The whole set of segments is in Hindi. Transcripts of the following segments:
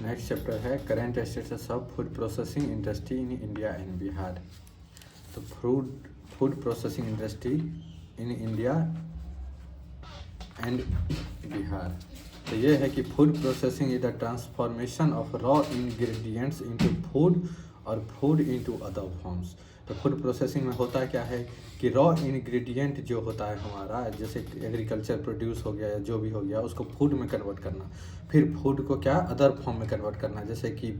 नेक्स्ट चैप्टर है current status of food processing industry in India and Bihar. तो food processing industry in India and Bihar. तो ये है कि food processing is the transformation of raw ingredients into food और फूड इनटू अदर फॉर्म्स। तो फूड प्रोसेसिंग में होता क्या है कि रॉ इंग्रेडिएंट जो होता है हमारा, जैसे एग्रीकल्चर प्रोड्यूस हो गया या जो भी हो गया, उसको फूड में कन्वर्ट करना, फिर फूड को क्या अदर फॉर्म में कन्वर्ट करना। जैसे कि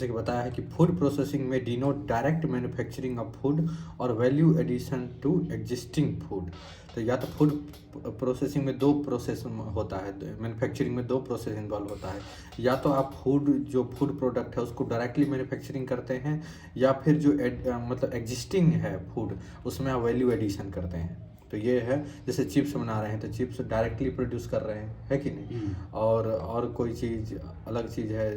बताया है कि फूड प्रोसेसिंग में denote direct manufacturing of food और value addition to existing food. तो या तो फूड प्रोसेसिंग में दो प्रोसेस होता है, मैन्युफैक्चरिंग में दो प्रोसेस इन्वॉल्व होता है। या तो आप फूड प्रोडक्ट है उसको डायरेक्टली मैन्युफैक्चरिंग करते हैं, या फिर जो मतलब एग्जिस्टिंग है फूड उसमें आप वैल्यू एडिशन करते हैं। तो ये है, जैसे चिप्स बना रहे हैं तो चिप्स डायरेक्टली प्रोड्यूस कर रहे हैं, है कि नहीं। और कोई चीज़ अलग चीज़ है,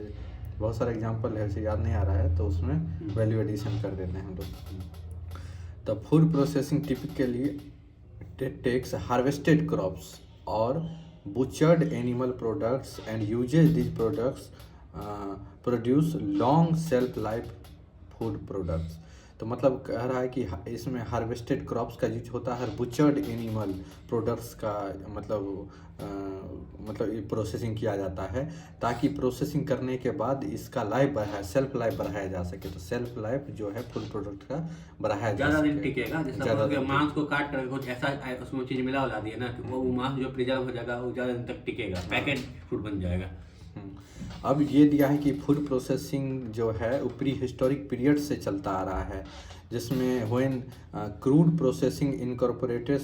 बहुत सारे एग्जांपल है, उसे याद नहीं आ रहा है, तो उसमें वैल्यू एडिशन कर देते हैं हम लोग। तो food processing typically takes harvested crops और butchered animal products and uses these products produce long shelf life food products। तो मतलब कह रहा है कि इसमें हार्वेस्टेड क्रॉप्स का यूज होता है, बुचर्ड एनिमल प्रोडक्ट्स का मतलब प्रोसेसिंग किया जाता है, ताकि प्रोसेसिंग करने के बाद इसका सेल्फ लाइफ बढ़ाया जा सके। तो सेल्फ लाइफ जो है फूड प्रोडक्ट का बढ़ाया जा ज़्यादा सके, दिन टिकेगा। जैसे ज़्यादा मांस को काट कर कुछ ऐसा उसमें चीज़ मिला दिया ना कि वो मांस जो प्रिजर्व हो जाएगा वो ज़्यादा दिन तक टिकेगा, पैकेट फूड बन जाएगा। अब ये दिया है कि फूड प्रोसेसिंग जो है वो प्री हिस्टोरिक पीरियड से चलता आ रहा है, जिसमें when crude processing incorporated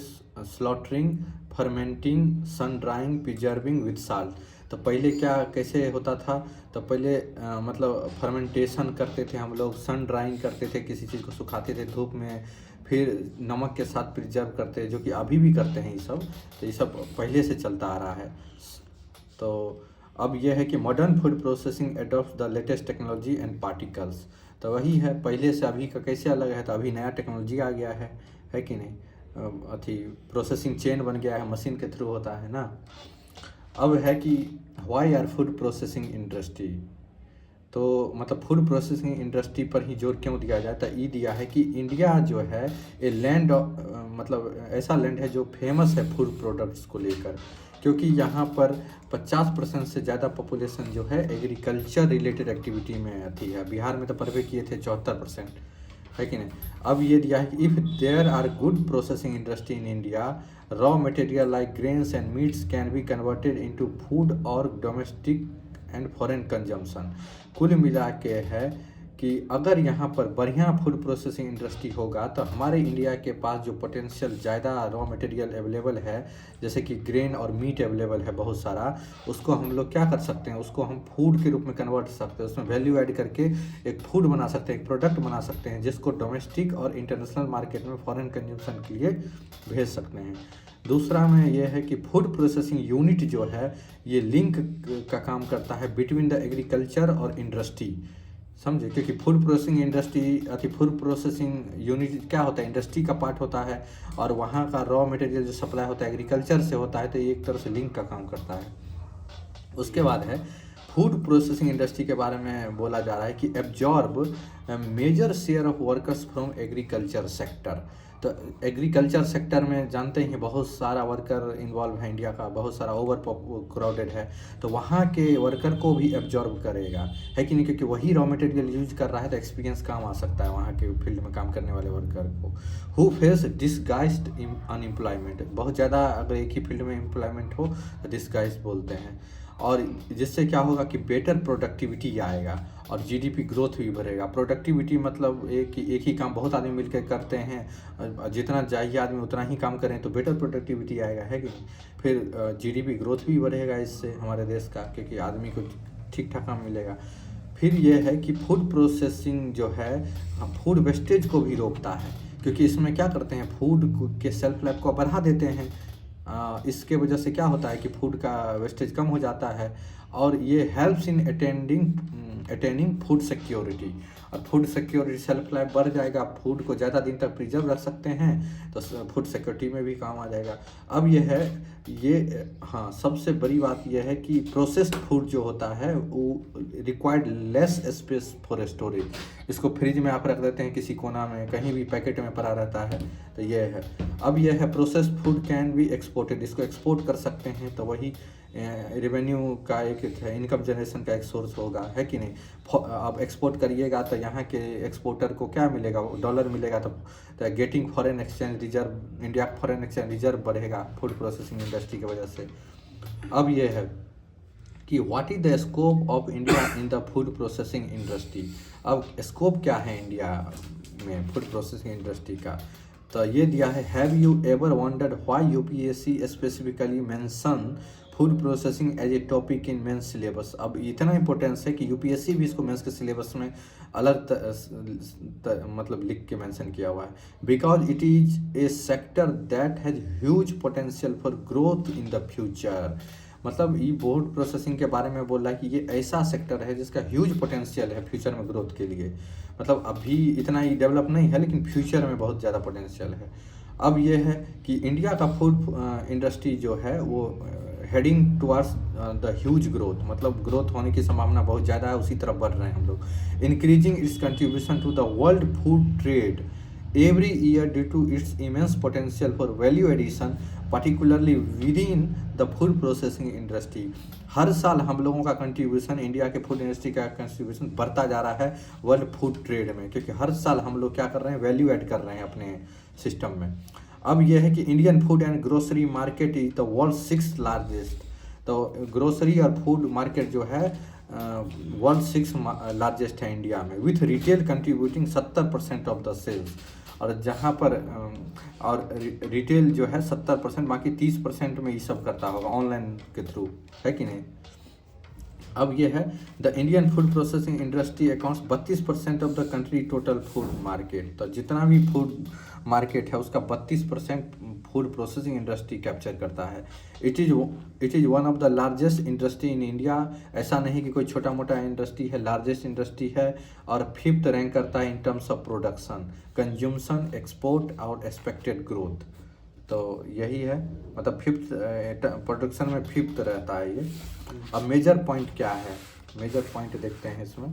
slaughtering, fermenting, sun drying, preserving with salt. तो पहले कैसे होता था, तो पहले मतलब फर्मेंटेशन करते थे हम लोग, सन ड्राइंग करते थे, किसी चीज़ को सुखाते थे धूप में, फिर नमक के साथ प्रिजर्व करते हैं, जो कि अभी भी करते हैं ये सब। तो ये सब पहले से चलता आ रहा है। तो अब यह है कि modern food processing adopt the latest technology and particles. तो वही है, पहले से अभी का कैसे अलग है, तो अभी नया टेक्नोलॉजी आ गया है कि नहीं। अथी प्रोसेसिंग चेन बन गया है, मशीन के थ्रू होता है ना। अब है कि why are food processing industry. तो मतलब फूड प्रोसेसिंग इंडस्ट्री पर ही जोर क्यों दिया जाए, तो ये दिया है कि इंडिया जो है ये लैंड मतलब ऐसा लैंड है जो फेमस है फूड प्रोडक्ट्स को लेकर, क्योंकि यहाँ पर 50% से ज़्यादा पॉपुलेशन जो है एग्रीकल्चर रिलेटेड एक्टिविटी में आती है। बिहार में तो सर्वे किए थे 74%, है कि नहीं। अब ये दिया है कि if there are good processing industry in India, raw material like grains and meats can be converted into food और डोमेस्टिक एंड फॉरेन कंजम्पशन। कुल मिला के है कि अगर यहाँ पर बढ़िया फूड प्रोसेसिंग इंडस्ट्री होगा तो हमारे इंडिया के पास जो पोटेंशियल ज़्यादा रॉ मटेरियल अवेलेबल है, जैसे कि ग्रेन और मीट अवेलेबल है बहुत सारा, उसको हम लोग क्या कर सकते हैं, उसको हम फूड के रूप में कन्वर्ट कर सकते हैं, उसमें वैल्यू ऐड करके एक फूड बना सकते हैं, एक प्रोडक्ट बना सकते हैं, जिसको डोमेस्टिक और इंटरनेशनल मार्केट में फॉरेन कंजम्पशन के लिए भेज सकते हैं। दूसरा में ये है कि फूड प्रोसेसिंग यूनिट जो है ये लिंक का काम करता है बिटवीन द एग्रीकल्चर और इंडस्ट्री, समझे। क्योंकि फूड प्रोसेसिंग यूनिट क्या होता है, इंडस्ट्री का पार्ट होता है, और वहाँ का रॉ मटेरियल जो सप्लाई होता है एग्रीकल्चर से होता है, तो ये एक तरह से लिंक का काम करता है। उसके बाद है फूड प्रोसेसिंग इंडस्ट्री के बारे में बोला जा रहा है कि absorb major share of workers from agriculture sector. तो एग्रीकल्चर सेक्टर में जानते हैं बहुत सारा वर्कर इन्वॉल्व है, इंडिया का बहुत सारा ओवर क्राउडेड है, तो वहाँ के वर्कर को भी एब्जॉर्ब करेगा, है कि नहीं, क्योंकि वही रॉ मटेरियल यूज कर रहा है, तो एक्सपीरियंस काम आ सकता है वहाँ के फील्ड में काम करने वाले वर्कर को। हु फेस डिसगाइज्ड अनएम्प्लॉयमेंट, बहुत ज़्यादा अगर एक ही फील्ड में एम्प्लॉयमेंट हो तो डिसगाइज्ड बोलते हैं, और जिससे क्या होगा कि बेटर प्रोडक्टिविटी आएगा और जीडीपी ग्रोथ भी बढ़ेगा। प्रोडक्टिविटी मतलब एक ही काम बहुत आदमी मिलकर करते हैं, जितना चाहिए आदमी उतना ही काम करें तो बेटर प्रोडक्टिविटी आएगा, है कि नहीं। फिर जीडीपी ग्रोथ भी बढ़ेगा इससे हमारे देश का, क्योंकि आदमी को ठीक ठाक काम मिलेगा। फिर यह है कि फूड प्रोसेसिंग जो है फूड वेस्टेज को भी रोकता है, क्योंकि इसमें क्या करते हैं फूड के सेल्फ लाइफ को बढ़ा देते हैं। इसके वजह से क्या होता है कि फूड का वेस्टेज कम हो जाता है, और ये helps in attaining food security. और फूड सिक्योरिटी सेल्फ लाइफ बढ़ जाएगा, फूड को ज़्यादा दिन तक प्रिजर्व रख सकते हैं तो फूड सिक्योरिटी में भी काम आ जाएगा। अब हाँ, सबसे बड़ी बात यह है कि प्रोसेस्ड फूड जो होता है वो required less space for storage. इसको फ्रिज में आप रख देते हैं किसी कोना में, कहीं भी पैकेट में पड़ा रहता है, तो ये है। अब यह है processed food can B exported, इसको एक्सपोर्ट कर सकते हैं, तो वही रेवेन्यू का एक इनकम जनरेशन का एक सोर्स होगा, है कि नहीं। आप एक्सपोर्ट करिएगा तो यहाँ के एक्सपोर्टर को क्या मिलेगा, डॉलर मिलेगा, तो getting foreign exchange reserve, India का फॉरेन एक्सचेंज रिजर्व बढ़ेगा फूड प्रोसेसिंग इंडस्ट्री की वजह से। अब ये है कि what is the scope of India in the food processing industry. अब स्कोप क्या है इंडिया में फूड प्रोसेसिंग इंडस्ट्री का, तो ये दिया है, have you ever wondered why UPSC specifically mention food processing as a topic in mains syllabus. अब इतना इंपॉर्टेंस है कि यूपीएससी भी इसको मेंस के सिलेबस में अलग मतलब लिख के मेंशन किया हुआ है। Because it is A sector that has huge potential for growth in the future. मतलब ये फूड प्रोसेसिंग के बारे में बोल रहा है कि ये ऐसा सेक्टर है जिसका ह्यूज पोटेंशियल है फ्यूचर में ग्रोथ के लिए। मतलब अभी इतना ही डेवलप नहीं है, लेकिन फ्यूचर में बहुत ज़्यादा पोटेंशियल है। अब ये है कि इंडिया का फूड इंडस्ट्री जो है वो heading towards the huge growth, मतलब ग्रोथ होने की संभावना बहुत ज़्यादा है, उसी तरफ बढ़ रहे हैं हम लोग। Increasing its contribution to the world food trade every year due to its immense potential for value addition particularly within the food processing industry। हर साल हम लोगों का कंट्रीब्यूशन, इंडिया के फूड इंडस्ट्री का कंट्रीब्यूशन बढ़ता जा रहा है वर्ल्ड फूड ट्रेड में, क्योंकि हर साल हम लोग क्या कर रहे हैं, वैल्यू ऐड कर रहे हैं अपने सिस्टम में। अब यह है कि Indian food and grocery market is the world 6th largest. तो ग्रोसरी और फूड मार्केट जो है वर्ल्ड 6th लार्जेस्ट है इंडिया में, with retail contributing 70% of the sales. और जहाँ पर और रिटेल जो है 70%, बाकी 30% में ये सब करता होगा ऑनलाइन के थ्रू, है कि नहीं। अब ये है the Indian food processing industry accounts 32% of the country total food market. तो जितना भी फूड मार्केट है उसका 32% फूड प्रोसेसिंग इंडस्ट्री कैप्चर करता है। It is one of the largest industry in India. ऐसा नहीं कि कोई छोटा मोटा इंडस्ट्री है, लार्जेस्ट इंडस्ट्री है। और 5th रैंक करता है इन terms of production, consumption, export और एक्सपेक्टेड ग्रोथ। तो यही है, मतलब 5th प्रोडक्शन में 5th रहता है ये। अब मेजर पॉइंट क्या है, मेजर पॉइंट देखते हैं इसमें।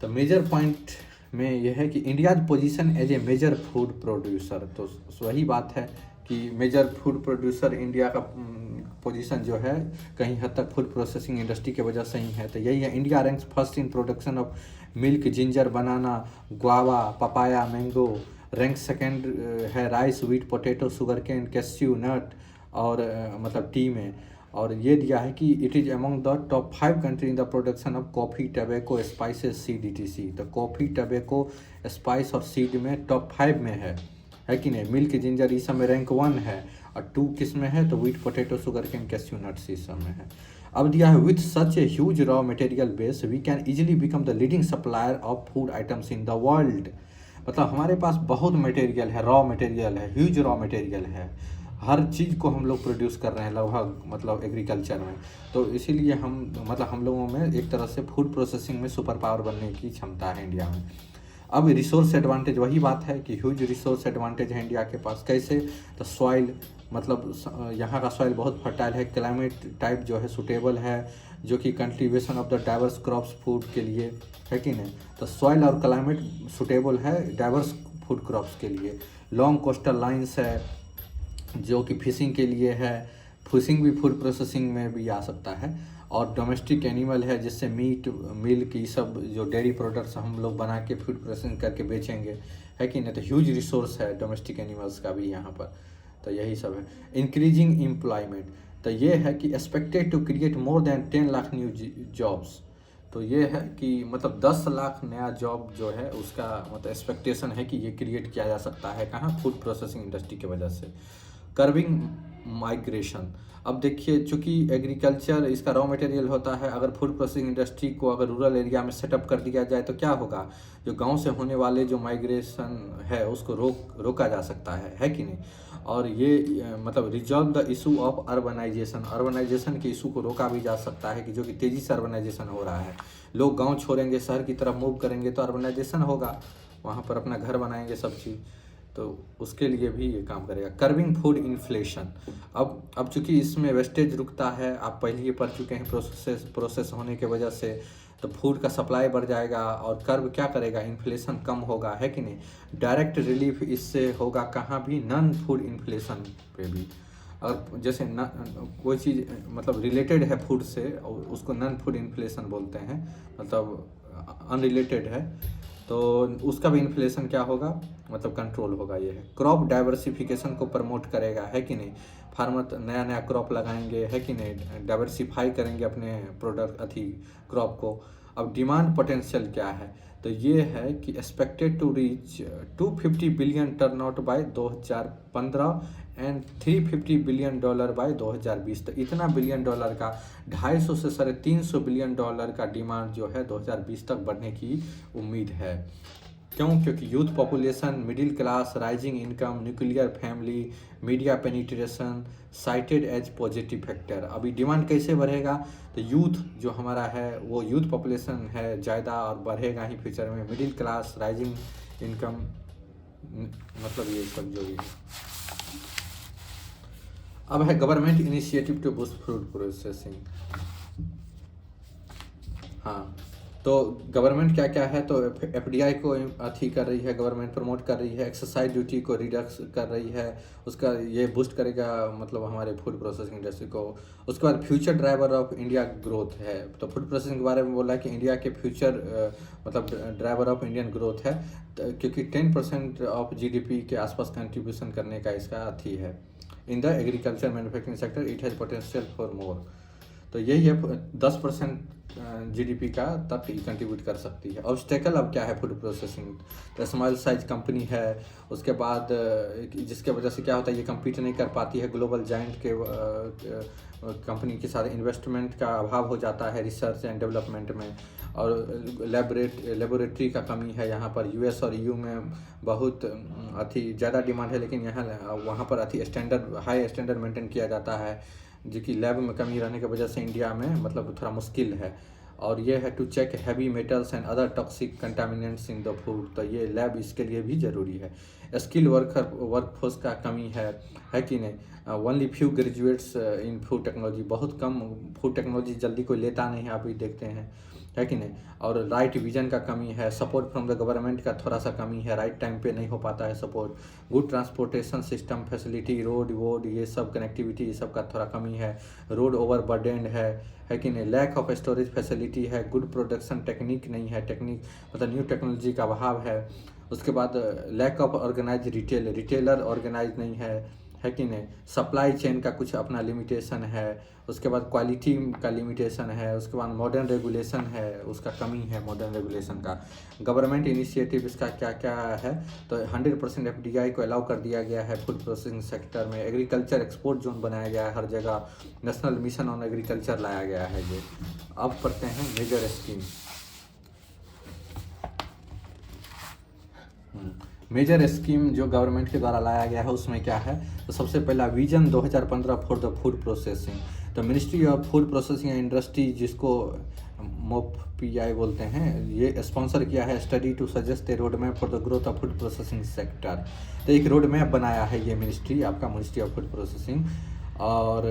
तो मेजर पॉइंट में यह है कि India's position as a major food producer. तो वही बात है कि मेजर फूड प्रोड्यूसर इंडिया का पोजीशन जो है कहीं हद तक फूड प्रोसेसिंग इंडस्ट्री की वजह से ही है। तो यही है, India ranks first in production of milk, ginger, banana, guava, papaya, mango. Rank second है rice, wheat, potato, sugar cane, cashew nut और मतलब टी में। और ये दिया है कि it is among the top 5 country in the production of coffee, tobacco, spices, seed etc। तो कॉफ़ी, टबैको, स्पाइस और सीड में टॉप 5 में है कि नहीं। मिल्क, जिंजर इस सब में रैंक 1 है, और 2 किस में है, तो wheat, potato, sugar cane, cashew nuts इस सब में है। अब दिया है with such a huge raw material base we can easily become the leading supplier of food items in the world. मतलब हमारे पास बहुत मटेरियल है, रॉ मटेरियल है, ह्यूज रॉ मटेरियल है, हर चीज़ को हम लोग प्रोड्यूस कर रहे हैं लगभग, मतलब एग्रीकल्चर में। तो इसीलिए हम लोगों में एक तरह से फूड प्रोसेसिंग में सुपर पावर बनने की क्षमता है इंडिया में। अब रिसोर्स एडवांटेज, वही बात है कि ह्यूज रिसोर्स एडवांटेज है इंडिया के पास। कैसे, तो सॉइल, मतलब यहाँ का सॉइल बहुत फर्टाइल है। क्लाइमेट टाइप जो है सूटेबल है, जो कि cultivation of the diverse crops food के लिए, है कि नहीं। तो सॉइल और क्लाइमेट सूटेबल है डाइवर्स फूड क्रॉप्स के लिए। लॉन्ग कोस्टल लाइन्स है जो कि फिशिंग के लिए है, फिशिंग भी फूड प्रोसेसिंग में भी आ सकता है। और डोमेस्टिक एनिमल है, जिससे मीट, मिल्क, ये सब जो डेयरी प्रोडक्ट्स हम लोग बना के फूड प्रोसेसिंग करके बेचेंगे, है कि नहीं। तो ह्यूज रिसोर्स है डोमेस्टिक एनिमल्स का भी यहाँ पर। तो यही सब है। इंक्रीजिंग एम्प्लॉयमेंट, तो ये है कि expected to create more than 10 lakh new jobs. तो ये है कि मतलब 10 लाख नया जॉब जो है उसका मतलब एक्सपेक्टेशन है कि ये क्रिएट किया जा सकता है, कहाँ, फूड प्रोसेसिंग इंडस्ट्री की वजह से। Curbing migration. अब देखिए, चूँकि एग्रीकल्चर इसका रॉ मटेरियल होता है, अगर फूड प्रोसेसिंग इंडस्ट्री को अगर रूरल एरिया में सेटअप कर दिया जाए तो क्या होगा, जो गांव से होने वाले जो माइग्रेशन है उसको रोका जा सकता है कि नहीं। और ये मतलब resolve the issue of urbanisation के इशू को रोका भी जा सकता है, कि जो कि तेज़ी से अर्बनाइजेशन हो रहा है। लोग गाँव छोड़ेंगे, शहर की तरफ मूव करेंगे तो अर्बनाइजेशन होगा, वहाँ पर अपना घर बनाएंगे, सब चीज़, तो उसके लिए भी ये काम करेगा। Curving food inflation. अब चूंकि इसमें वेस्टेज रुकता है, आप पहले ही पढ़ चुके हैं, प्रोसेस होने के वजह से तो फूड का सप्लाई बढ़ जाएगा, और कर्व क्या करेगा, इन्फ्लेशन कम होगा, है कि नहीं। डायरेक्ट रिलीफ इससे होगा कहाँ भी, नॉन फूड इन्फ्लेशन पे भी। अगर जैसे न कोई चीज़ मतलब रिलेटेड है फूड से, उसको नॉन फूड इन्फ्लेशन बोलते हैं, मतलब अनरिलेटेड है, तो उसका भी इन्फ्लेशन क्या होगा, मतलब कंट्रोल होगा। ये है क्रॉप डाइवर्सिफिकेशन को प्रमोट करेगा, है कि नहीं। फार्मर नया नया क्रॉप लगाएंगे, है कि नहीं, डाइवर्सिफाई करेंगे अपने प्रोडक्ट क्रॉप को। अब डिमांड पोटेंशियल क्या है, तो ये है कि expected to reach 250 billion turnout by 2015 and $350 billion by 2020। तो इतना बिलियन डॉलर का 250 से $350 बिलियन का डिमांड जो है 2020 तक बढ़ने की उम्मीद है। क्यों? क्योंकि youth population, middle class, rising income, nuclear family, media penetration cited as positive factor. अभी डिमांड कैसे बढ़ेगा, तो यूथ जो हमारा है वो यूथ पॉपुलेशन है ज़्यादा, और बढ़ेगा ही फ्यूचर में। मिडिल क्लास, राइजिंग इनकम, मतलब ये सब जो भी है। अब है government initiative to boost food processing. हाँ, तो गवर्नमेंट क्या क्या है, तो एफडीआई को अथी कर रही है, गवर्नमेंट प्रमोट कर रही है, एक्साइज ड्यूटी को रिडक्स कर रही है, उसका ये बूस्ट करेगा मतलब हमारे फूड प्रोसेसिंग इंडस्ट्री को। उसके बाद future driver of India growth है, तो फूड प्रोसेसिंग के बारे में बोला कि इंडिया के फ्यूचर मतलब ड्राइवर ऑफ इंडियन ग्रोथ है, क्योंकि 10% ऑफ जीडीपी के आसपास कंट्रीब्यूशन करने का इसका अथी है। In the agriculture manufacturing sector it has potential for more. तो यही है 10% जीडीपी का तक कंट्रीब्यूट कर सकती है। ऑब्स्टेकल अब क्या है फूड प्रोसेसिंग, तो स्मॉल साइज कंपनी है, उसके बाद जिसके वजह से क्या होता है, ये कम्पीट नहीं कर पाती है ग्लोबल जाइंट के कंपनी के साथ। इन्वेस्टमेंट का अभाव हो जाता है रिसर्च एंड डेवलपमेंट में, और लेबोरेटरी का कमी है यहाँ पर। यूएस और ईयू में बहुत अति ज़्यादा डिमांड है, लेकिन यहाँ वहाँ पर अति हाई स्टैंडर्ड मेंटेन किया जाता है, जो कि लैब में कमी रहने की वजह से इंडिया में मतलब थोड़ा मुश्किल है। और ये है to check heavy metals and other toxic contaminants in the food, तो ये लैब इसके लिए भी ज़रूरी है। स्किल वर्कफोर्स का कमी है कि नहीं। ओनली फ्यू ग्रेजुएट्स इन फूड टेक्नोलॉजी, बहुत कम फूड टेक्नोलॉजी जल्दी कोई लेता नहीं है, आप भी देखते हैं, है कि नहीं। और राइट विजन का कमी है, सपोर्ट फ्रॉम द गवर्नमेंट का थोड़ा सा कमी है, राइट टाइम पे नहीं हो पाता है support. Good transportation system facility, road ये सब कनेक्टिविटी, ये सब का थोड़ा कमी है। रोड ओवर बर्डेंड है कि नहीं। लैक ऑफ स्टोरेज फैसिलिटी है। गुड प्रोडक्शन टेक्निक नहीं है, टेक्निक मतलब न्यू टेक्नोलॉजी का अभाव है। उसके बाद lack of organise retailer organise नहीं है कि नहीं। सप्लाई चेन का कुछ अपना लिमिटेशन है। उसके बाद क्वालिटी का लिमिटेशन है। उसके बाद मॉडर्न रेगुलेशन है, उसका कमी है मॉडर्न रेगुलेशन का। गवर्नमेंट इनिशिएटिव इसका क्या क्या है, तो 100% एफडीआई को अलाउ कर दिया गया है फूड प्रोसेसिंग सेक्टर में। एग्रीकल्चर एक्सपोर्ट जोन बनाया गया है हर जगह। नेशनल मिशन ऑन एग्रीकल्चर लाया गया है ये। अब पढ़ते हैं मेजर स्कीम। मेजर स्कीम जो गवर्नमेंट के द्वारा लाया गया है उसमें क्या है, तो सबसे पहला vision 2015 for the food processing. तो ministry of food processing and industry, जिसको MOPPI बोलते हैं, ये स्पॉन्सर किया है study to suggest a road map for the growth of food processing sector. तो एक रोड मैप बनाया है ये मिनिस्ट्री, आपका मिनिस्ट्री ऑफ फूड प्रोसेसिंग। और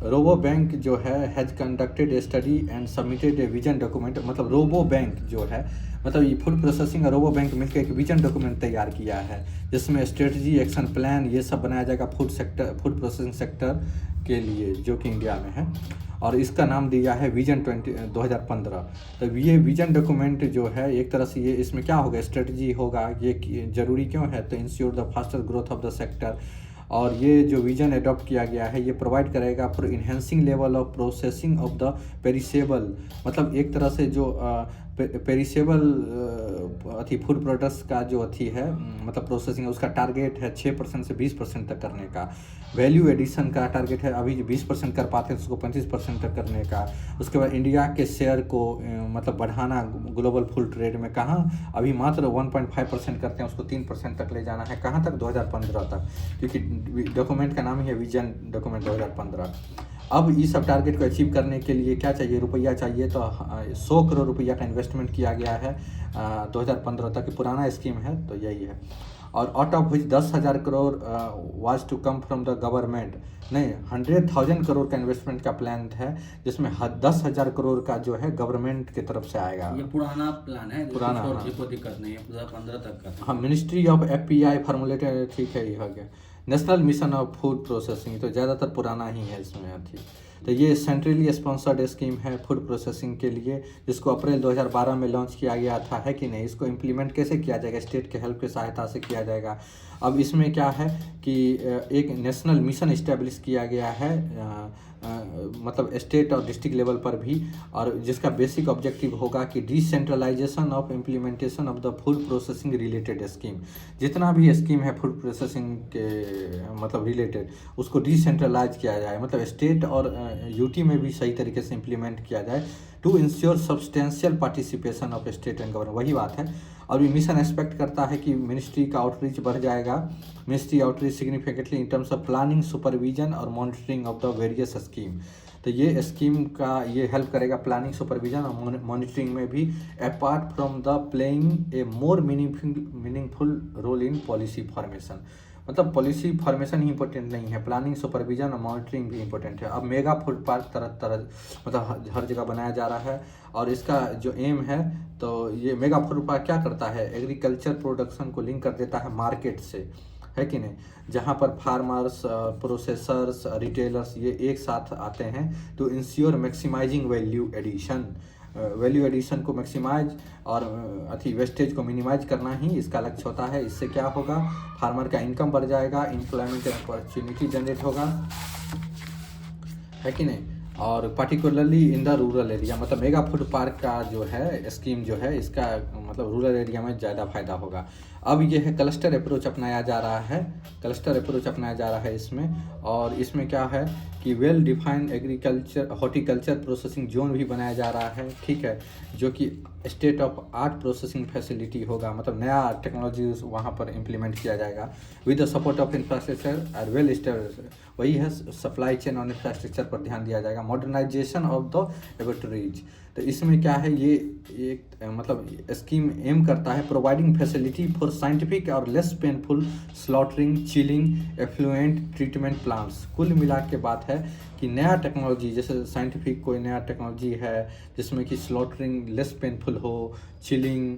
रोबो बैंक जो है has conducted a study and submitted a vision document. मतलब रोबो बैंक जो है, मतलब ये फूड प्रोसेसिंग और रोबो बैंक मिलकर एक विजन डॉक्यूमेंट तैयार किया है, जिसमें स्ट्रेटजी, एक्शन प्लान ये सब बनाया जाएगा फूड प्रोसेसिंग सेक्टर के लिए, जो कि इंडिया में है। और इसका नाम दिया है विजन 2015। तो ये विजन डॉक्यूमेंट जो है एक तरह से ये इसमें क्या होगा, स्ट्रेटजी होगा। ये ज़रूरी क्यों है, तो ensure the faster growth of the sector. और ये जो विजन अडॉप्ट किया गया है ये प्रोवाइड करेगा for enhancing level of processing of the perishable. मतलब एक तरह से जो पेरिसेबल अथी फूड प्रोडक्ट्स का जो अथी है मतलब प्रोसेसिंग है, उसका टारगेट है 6% से 20% तक करने का। वैल्यू एडिशन का टारगेट है, अभी जो 20% कर पाते हैं उसको 25% तक करने का। उसके बाद इंडिया के शेयर को मतलब बढ़ाना ग्लोबल फूड ट्रेड में, कहाँ अभी मात्र 1.5% करते हैं, उसको 3% तक ले जाना है। कहाँ तक? 2015 तक, क्योंकि डॉक्यूमेंट का नाम ही है विजन डॉक्यूमेंट 2015। अब इस सब टारगेट को अचीव करने के लिए क्या चाहिए? रुपया चाहिए। तो 100 करोड़ रुपया का इन्वेस्टमेंट किया गया है 2015 तक। पुराना स्कीम है तो यही है। और out of which 10,000 crore was to come from the government, नहीं 100,000 करोड़ का इन्वेस्टमेंट का प्लान है, जिसमें 10,000 करोड़ का जो है गवर्नमेंट की तरफ से आएगा। ये पुराना प्लान है, पुराना, हाँ। कोई दिक्कत नहीं है, 2015 तक का। हाँ, मिनिस्ट्री ऑफ FPI फॉर्मुलेटेड, ठीक है, ये हो गया। National mission of food processing, तो ज़्यादातर पुराना ही है इसमें अथी। तो ये सेंट्रली स्पॉन्सर्ड स्कीम है फूड प्रोसेसिंग के लिए, जिसको अप्रैल 2012 में लॉन्च किया गया था, है कि नहीं। इसको इम्प्लीमेंट कैसे किया जाएगा? स्टेट के हेल्प की सहायता से किया जाएगा। अब इसमें क्या है कि एक नेशनल मिशन इस्टेब्लिश किया गया है मतलब स्टेट और डिस्ट्रिक्ट लेवल पर भी, और जिसका बेसिक ऑब्जेक्टिव होगा कि decentralisation of implementation of the food processing related scheme. जितना भी स्कीम है फूड प्रोसेसिंग के मतलब रिलेटेड, उसको डिसेंट्रलाइज किया जाए, मतलब स्टेट और यूटी में भी सही तरीके से इम्प्लीमेंट किया जाए, to ensure substantial participation of state and government. वही बात है। और ये मिशन एक्सपेक्ट करता है कि मिनिस्ट्री का आउटरीच बढ़ जाएगा। Ministry outreach significantly in terms of planning, supervision और monitoring of the various scheme. तो ये स्कीम का ये हेल्प करेगा प्लानिंग, सुपरविजन और मॉनिटरिंग में भी, apart from the playing a more meaningful role in policy formation. मतलब पॉलिसी फॉर्मेशन ही इंपॉर्टेंट नहीं है, प्लानिंग, सुपरविजन और मॉनिटरिंग भी इंपॉर्टेंट है। अब मेगा फूड पार्क तरह मतलब हर जगह बनाया जा रहा है, और इसका जो एम है, तो ये मेगा फूड पार्क क्या करता है? एग्रीकल्चर प्रोडक्शन को लिंक कर देता है मार्केट से, है कि नहीं। जहाँ पर फार्मर्स, प्रोसेसर्स, रिटेलर्स ये एक साथ आते हैं to ensure maximising value addition. Value addition को मैक्सिमाइज और अथी वेस्टेज को मिनिमाइज करना ही इसका लक्ष्य होता है। इससे क्या होगा? फार्मर का इनकम बढ़ जाएगा, एम्प्लॉयमेंट अपॉर्चुनिटी जनरेट होगा, है कि नहीं। और particularly in the rural area, मतलब मेगा फूड पार्क का जो है स्कीम जो है, इसका मतलब रूरल एरिया में ज़्यादा फायदा होगा। अब ये है क्लस्टर अप्रोच अपनाया जा रहा है, क्लस्टर अप्रोच अपनाया जा रहा है इसमें। और इसमें क्या है कि well defined agriculture horticulture processing zone भी बनाया जा रहा है, ठीक है, जो कि state of art processing facility होगा, मतलब नया टेक्नोलॉजी वहाँ पर इम्प्लीमेंट किया जाएगा with the support of infrastructure और वेल स्टेब्लिश्ड। वही है, सप्लाई चेन और इंफ्रास्ट्रक्चर पर ध्यान दिया जाएगा। मॉडर्नाइजेशन ऑफ द लेबोरेटरीज, तो इसमें क्या है, ये एक मतलब स्कीम एम करता है प्रोवाइडिंग फैसिलिटी फॉर साइंटिफिक और less painful slaughtering, chilling, effluent treatment plants. कुल मिला के बात है कि नया टेक्नोलॉजी, जैसे साइंटिफिक कोई नया टेक्नोलॉजी है जिसमें कि स्लॉटरिंग लेस पेनफुल हो, chilling,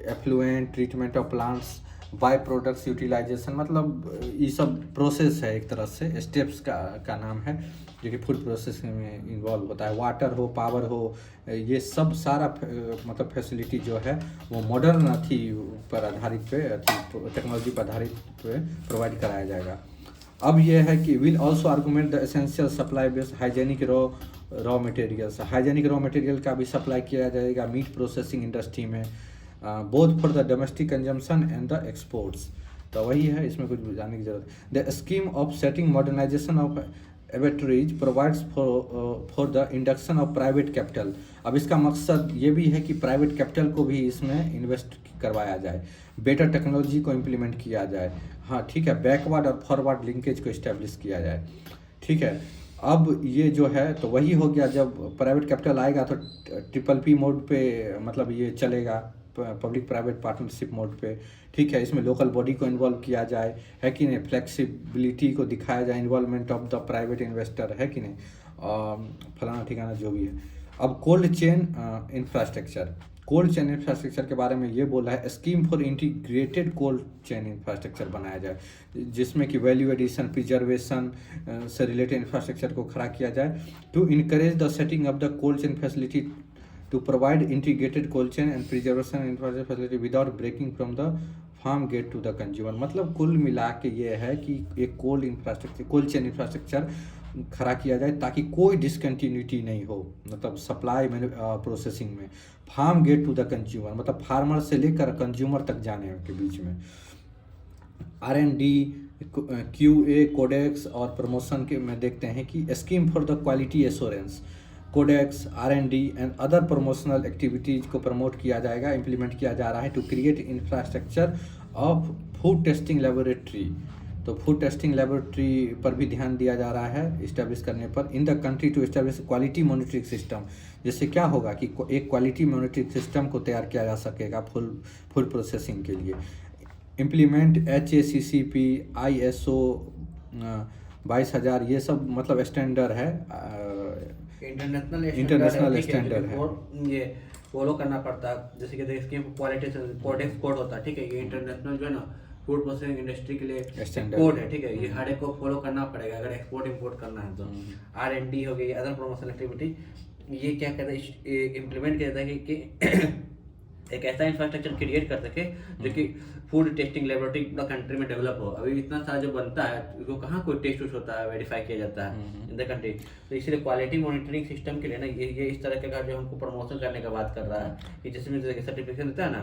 effluent treatment of plants, by products utilisation, मतलब ये सब प्रोसेस है, एक तरह से स्टेप्स का नाम है, जो कि फूड प्रोसेसिंग में इन्वॉल्व होता है। वाटर हो, पावर हो, ये सब सारा मतलब फैसिलिटी जो है वो मॉडर्न अथी पर आधारित पे टेक्नोलॉजी पर आधारित पे प्रोवाइड कराया जाएगा। अब ये है कि will also argument the essential supply based hygienic raw materials. Hygienic raw material का भी सप्लाई किया जाएगा मीट प्रोसेसिंग इंडस्ट्री में, both for the domestic consumption and the exports. तो वही है, इसमें कुछ जानने की जरूरत। The scheme of setting modernisation of abattoirs provides for the induction of private capital. अब इसका मकसद ये भी है कि प्राइवेट कैपिटल को भी इसमें इन्वेस्ट करवाया जाए, बेटर टेक्नोलॉजी को इम्प्लीमेंट किया जाए, हाँ ठीक है, बैकवर्ड और फॉरवर्ड लिंकेज को इस्टेब्लिश किया जाए, ठीक है। अब ये जो है तो वही हो गया, जब प्राइवेट कैपिटल आएगा तो PPP मोड पे मतलब ये चलेगा, पब्लिक प्राइवेट पार्टनरशिप मोड पे, ठीक है। इसमें लोकल बॉडी को इन्वॉल्व किया जाए, है कि नहीं, फ्लेक्सिबिलिटी को दिखाया जाए, involvement of the private investor, है कि नहीं, फलाना ठिकाना जो भी है। अब cold chain infrastructure, cold chain infrastructure के बारे में ये बोला है, scheme for integrated cold chain infrastructure बनाया जाए, जिसमें कि वैल्यू एडिशन, प्रिजर्वेशन से रिलेटेड इंफ्रास्ट्रक्चर को खड़ा किया जाए, to encourage the setting of the cold chain facility to provide integrated cold chain and preservation infrastructure facility without breaking from the farm gate to the consumer. मतलब कुल मिला के ये है कि एक कोल्ड चेन इंफ्रास्ट्रक्चर खड़ा किया जाए ताकि कोई डिसकंटिन्यूटी नहीं हो, मतलब सप्लाई में प्रोसेसिंग में। Farm gate to the consumer मतलब फार्मर से लेकर कंज्यूमर तक जाने के बीच में। R&D, QA, कोडेक्स और प्रमोशन के में देखते हैं कि scheme for the quality assurance, codex, R&D and other promotional activities को प्रमोट किया जाएगा, इम्प्लीमेंट किया जा रहा है to create infrastructure of food testing laboratory. तो फूड टेस्टिंग लेबोरेटरी पर भी ध्यान दिया जा रहा है इस्टेब्लिश करने पर। In the country to establish quality monitoring system, जिससे क्या होगा कि एक क्वालिटी मॉनिटरिंग सिस्टम को तैयार किया जा सकेगा फूड प्रोसेसिंग के लिए। इम्प्लीमेंट HACCP, ISO 22,000 ये सब मतलब स्टैंडर्ड है, इंटरनेशनल स्टैंडर्ड है। ये फॉलो करना पड़ता है, जैसे कि देखिए क्वालिटी कोडेक्स कोड होता है, ठीक है, ये इंटरनेशनल जो है ना फूड प्रोसेसिंग इंडस्ट्री के लिए स्टैंडर्ड कोड है, ठीक है, ये हर एक को फॉलो करना पड़ेगा अगर एक्सपोर्ट इंपोर्ट करना है तो। R&D हो गई, अदर प्रमोशनल एक्टिविटी, ये क्या कहता है, इम्प्लीमेंट किया जाता है कि एक ऐसा इंफ्रास्ट्रक्चर क्रिएट कर सके जो कि फूड टेस्टिंग लेबोरेटरी पूरा कंट्री में डेवलप हो। अभी इतना सारा जो बनता है उसको कहाँ कोई टेस्ट उस्ट होता है, वेरीफाई किया जाता है इन द कंट्री। तो इसलिए क्वालिटी मॉनिटरिंग सिस्टम के लिए ना ये इस तरह का जो हमको प्रमोशन करने का बात कर रहा है कि जिसमें सर्टिफिकेशन देता है ना,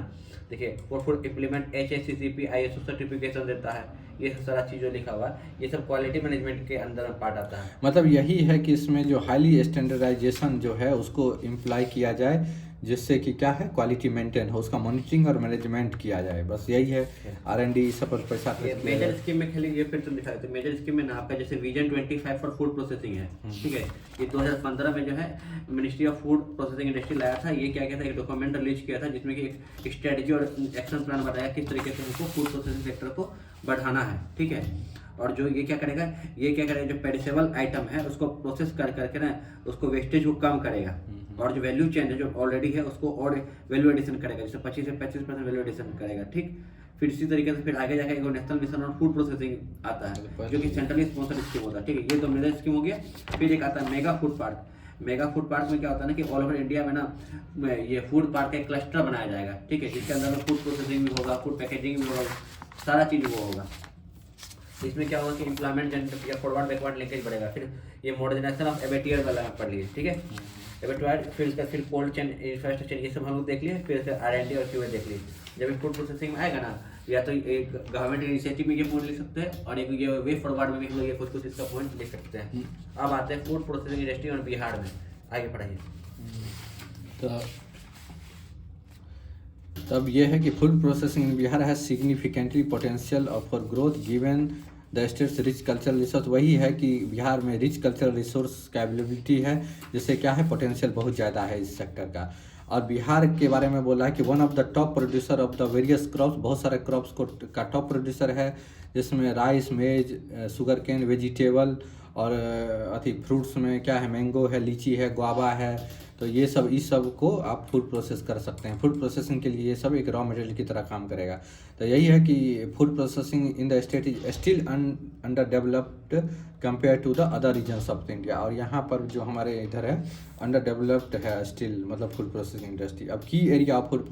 देखिए food implement HACCP ISO certification देता है, ये सारा चीज़ जो लिखा हुआ है ये सब क्वालिटी मैनेजमेंट के अंदर पार्ट आता है। मतलब यही है कि इसमें जो हाईली स्टैंडर्डाइजेशन जो है उसको इम्प्लाई किया जाए, जिससे कि क्या है क्वालिटी मेंटेन हो, उसका मॉनिटरिंग और मैनेजमेंट किया जाए, बस यही है। R&D सब पर पैसा मेजर स्कीम में खाली ये फिर तुम दिखा देते, मेजर स्कीम में ना आपका जैसे विजन 25 फॉर फूड प्रोसेसिंग है, ठीक है, ये 2015 में जो है ministry of food processing industry लाया था। ये क्या था, एक डॉक्यूमेंट रिलीज किया था जिसमें कि एक स्ट्रेटजी और एक्शन प्लान बताया किस तरीके से हमको फूड प्रोसेसिंग सेक्टर को बढ़ाना है, ठीक है। और जो ये क्या करेगा जो पेरिसेबल आइटम है उसको प्रोसेस करके ना उसको वेस्टेज को कम करेगा, और जो वैल्यू चेन है जो ऑलरेडी है उसको और वैल्यू एडिशन करेगा, जैसे 25 से 25% वैल्यू एडिशन करेगा, ठीक। फिर इसी तरीके से फिर आगे जाकर एक national mission on food processing आता है जो कि सेंट्रली स्पॉन्सर्ड स्कीम होता है, ठीक है। ये तो मेजर स्कीम हो गया। फिर एक आता है mega food park. Mega food park में क्या होता है ना कि ऑल ओवर इंडिया में ना ये फूड पार्क का एक क्लस्टर बनाया जाएगा, ठीक है, जिसके अंदर फूड प्रोसेसिंग भी होगा, फूड पैकेजिंग भी होगा, सारा चीज़ वो होगा। इसमें क्या होगा कि एम्प्लॉयमेंट जनरेट या फॉरवर्ड बैकवर्ड लिंकेज बढ़ेगा। फिर ये मॉडर्नाइजेशन ऑफ एबेटियर वाला पढ़ लीजिए, ठीक है, एबेटियर, फिर इसका फिर कोल्ड चेन इंफ्रास्ट्रक्चर, ये सब हम लोग देख लिए। फिर फिर R&D और QA देख लिए। जब फूड प्रोसेसिंग में आएगा ना, या तो एक गवर्नमेंट इनिशिएटिव में ये पॉइंट लिख सकते हैं, और एक ये वे फॉरवर्ड में भी हम लोग ये कुछ इसका पॉइंट लिख सकते हैं। अब आते हैं फूड प्रोसेसिंग इंडस्ट्री और बिहार में, आगे पढ़ाइए। तब ये है कि फूड प्रोसेसिंग इन बिहार है significantly potential for growth given the states rich cultural resource. वही है कि बिहार में रिच कल्चरल रिसोर्स का अवेलेबिलिटी है, जिससे क्या है पोटेंशियल बहुत ज़्यादा है इस सेक्टर का। और बिहार के बारे में बोला है कि one of the top producer of the various crops, बहुत सारे क्रॉप्स का टॉप प्रोड्यूसर है, जिसमें राइस, मेज, शुगर केन, वेजिटेबल और फ्रूट्स में क्या है, मैंगो है, लीची है, गुआवा है। तो ये सब इस सब को आप फूड प्रोसेस कर सकते हैं। फूड प्रोसेसिंग के लिए ये सब एक रॉ मटेरियल की तरह काम करेगा। तो यही है कि food processing in the state is still underdeveloped compare to the other regions of India. और यहाँ पर जो हमारे इधर है अंडर डेवलप्ड है स्टिल, मतलब फूड प्रोसेसिंग इंडस्ट्री। अब key area of food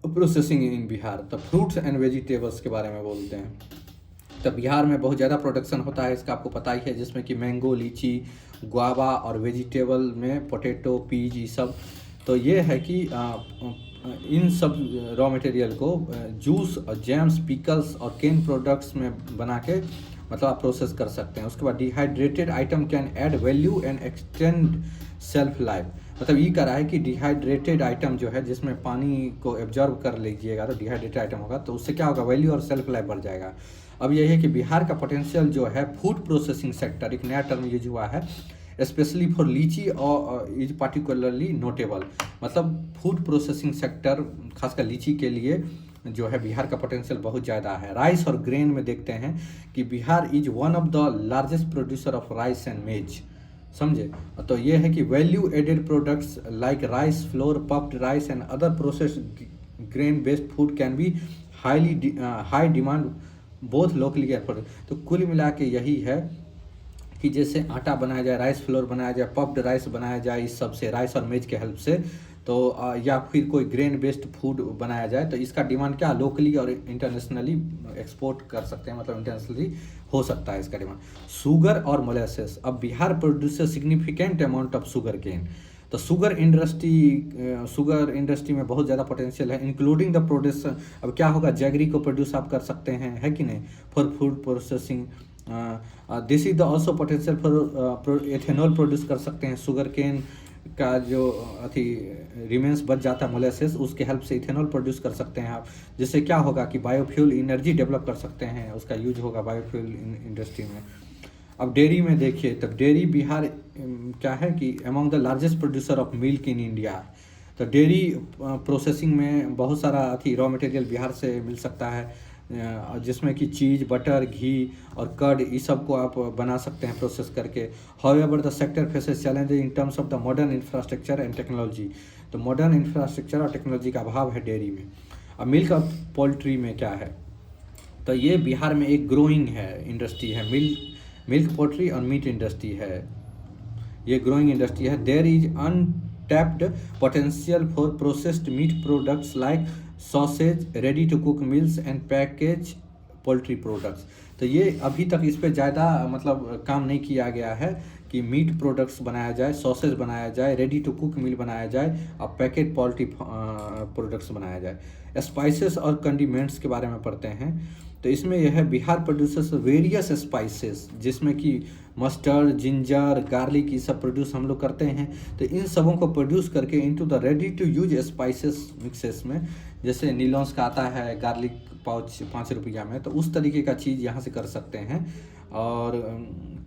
processing in Bihar, तो फ्रूट्स एंड वेजिटेबल्स के बारे में बोलते हैं। तो बिहार में बहुत ज़्यादा प्रोडक्शन होता है, इसका आपको पता ही है, जिसमें कि मैंगो, लीची, गुआवा और वेजिटेबल में पोटैटो, पीज, ये सब। तो ये है कि इन सब रॉ मटेरियल को जूस और जैम्स, पिकल्स और केन प्रोडक्ट्स में बना के मतलब आप प्रोसेस कर सकते हैं। उसके बाद dehydrated item can add value and extend self life. मतलब ये कह रहा है कि डिहाइड्रेटेड आइटम जो है जिसमें पानी को एब्जॉर्ब कर लीजिएगा तो डिहाइड्रेटेड आइटम होगा, तो उससे क्या होगा, वैल्यू और सेल्फ लाइफ बढ़ जाएगा। अब यही है कि बिहार का पोटेंशियल जो है फूड प्रोसेसिंग सेक्टर, एक नया टर्म यूज हुआ है, स्पेशली फॉर लीची और इज पार्टिकुलरली नोटेबल। मतलब फूड प्रोसेसिंग सेक्टर खासकर लीची के लिए जो है बिहार का पोटेंशियल बहुत ज़्यादा है। राइस और ग्रेन में देखते हैं कि Bihar is one of the largest producer of rice and maize, समझे। तो ये है कि value added products like rice flour, puffed rice and other processed grain based food can be high demand both locally effort. तो कुल मिला के यही है कि जैसे आटा बनाया जाए, राइस फ्लोर बनाया जाए, पफ्ड राइस बनाया जाए, इस सब से राइस और मेज के हेल्प से तो या फिर कोई ग्रेन बेस्ड फूड बनाया जाए, तो इसका डिमांड क्या लोकली और इंटरनेशनली एक्सपोर्ट कर सकते हैं, मतलब इंटरनेशनली हो सकता है इसका डिमांड। शुगर और मोलेसेस, अब Bihar produce significant amount of sugarcane. तो शुगर इंडस्ट्री में बहुत ज़्यादा पोटेंशियल है, इंक्लूडिंग द प्रोड्यूस। अब क्या होगा, जैगरी को प्रोड्यूस आप कर सकते हैं, है कि नहीं, for food processing. This is the also potential for ethanol produce कर सकते हैं। शुगर केन का जो अथी रिमेंस बच जाता है मोलेसेस, उसके हेल्प से इथेनॉल प्रोड्यूस कर सकते हैं आप, जिससे क्या होगा कि बायोफ्यूल एनर्जी डेवलप कर सकते हैं, उसका यूज होगा बायोफ्यूल इंडस्ट्री में। अब डेयरी में देखिए, तो डेयरी बिहार क्या है कि among the largest producer of milk in India. तो डेयरी प्रोसेसिंग में बहुत सारा अथी रॉ मटेरियल बिहार से मिल सकता है, जिसमें कि चीज़, बटर, घी और कर्ड, ये सब को आप बना सकते हैं प्रोसेस करके। However the sector faces challenge in terms of the modern infrastructure and technology. तो मॉडर्न इंफ्रास्ट्रक्चर और टेक्नोलॉजी का अभाव है डेयरी में। अब मिल्क और पोल्ट्री में क्या है, तो ये बिहार में एक ग्रोइंग है इंडस्ट्री है, मिल्क पोल्ट्री और मीट इंडस्ट्री है, ये ग्रोइंग इंडस्ट्री है। There is untapped potential for processed meat products like sausage, ready to cook meals and package poultry products. तो ये अभी तक इस पर ज़्यादा मतलब काम नहीं किया गया है कि मीट प्रोडक्ट्स बनाया जाए, सॉसेज बनाया जाए, रेडी टू कुक मील बनाया जाए और पैकेज पोल्ट्री प्रोडक्ट्स बनाया जाए। स्पाइसेस और कंडीमेंट्स के बारे में पढ़ते हैं, तो इसमें यह है बिहार प्रोड्यूसर्स वेरियस स्पाइसेस, जिसमें कि मस्टर्ड, जिंजर, गार्लिक, ये सब प्रोड्यूस हम लोग करते हैं। तो इन सबों को प्रोड्यूस करके into the ready to use spices mixes में, जैसे नीलॉन्स का आता है गार्लिक पाउच 5 रुपया में, तो उस तरीके का चीज़ यहाँ से कर सकते हैं। और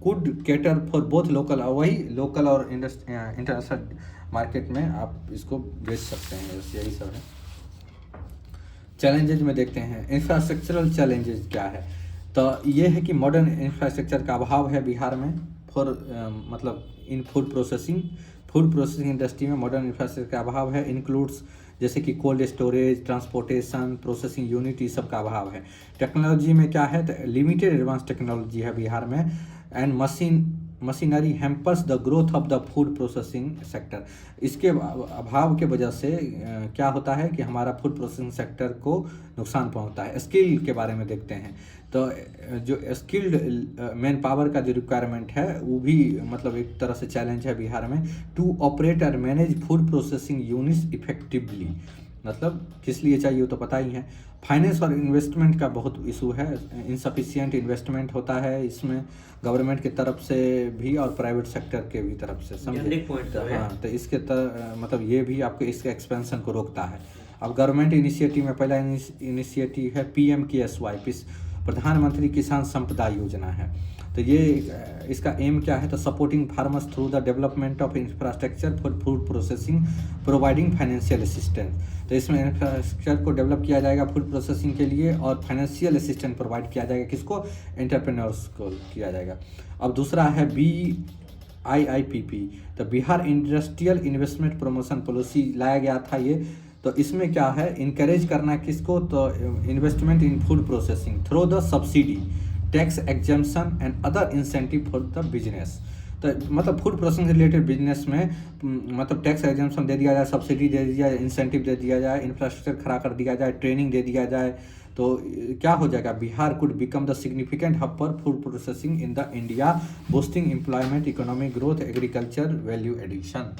could cater for both local, वही लोकल और इंटरनेशनल मार्केट में आप इसको बेच सकते हैं, यही सब है। चैलेंजेज में देखते हैं, इंफ्रास्ट्रक्चरल चैलेंजेज क्या है, तो ये है कि मॉडर्न इंफ्रास्ट्रक्चर का अभाव है बिहार में फॉर मतलब इन फूड प्रोसेसिंग इंडस्ट्री में मॉडर्न इंफ्रास्ट्रक्चर का अभाव है। इंक्लूड्स जैसे कि cold storage, transportation, processing unit, ये सब का अभाव है। टेक्नोलॉजी में क्या है, तो लिमिटेड एडवांस टेक्नोलॉजी है बिहार में, and machinery hampers the growth of the food processing sector. इसके अभाव के वजह से क्या होता है कि हमारा फूड प्रोसेसिंग सेक्टर को नुकसान पहुंचता है। स्किल के बारे में देखते हैं, तो जो स्किल्ड मैन पावर का जो रिक्वायरमेंट है वो भी मतलब एक तरह से चैलेंज है बिहार में, टू ऑपरेट और manage food processing units effectively. मतलब किस लिए चाहिए वो तो पता ही है। फाइनेंस और इन्वेस्टमेंट का बहुत इशू है, इनसफिशिएंट इन्वेस्टमेंट होता है इसमें, गवर्नमेंट की तरफ से भी और प्राइवेट सेक्टर के भी तरफ से, समझे। तो हाँ, तो इसके मतलब ये भी आपको इसके एक्सपेंशन को रोकता है। अब गवर्नमेंट इनिशिएटिव में पहला इनिशिएटिव है PMKSY, प्रधानमंत्री किसान संपदा योजना है। तो ये इसका एम क्या है, तो supporting farmers through the development of infrastructure for food processing, providing financial assistance. तो इसमें इंफ्रास्ट्रक्चर को डेवलप किया जाएगा फूड प्रोसेसिंग के लिए, और फाइनेंशियल असिस्टेंस प्रोवाइड किया जाएगा, किसको, एंटरप्रेन्योर्स को किया जाएगा। अब दूसरा है BIIPP, तो Bihar industrial investment promotion policy लाया गया था ये। तो इसमें क्या है, इनकरेज करना किसको, तो investment in food processing through the subsidy, tax exemption and other incentive for the business. तो मतलब फूड प्रोसेसिंग से रिलेटेड बिजनेस में मतलब टैक्स एग्जम्पशन दे दिया जाए, सब्सिडी दे दिया जाए, इंसेंटिव दे दिया जाए, इंफ्रास्ट्रक्चर खड़ा कर दिया जाए, ट्रेनिंग दे दिया जाए, तो क्या हो जाएगा, Bihar could become the significant hub for food processing in the India, boosting employment, economic growth, agriculture value addition.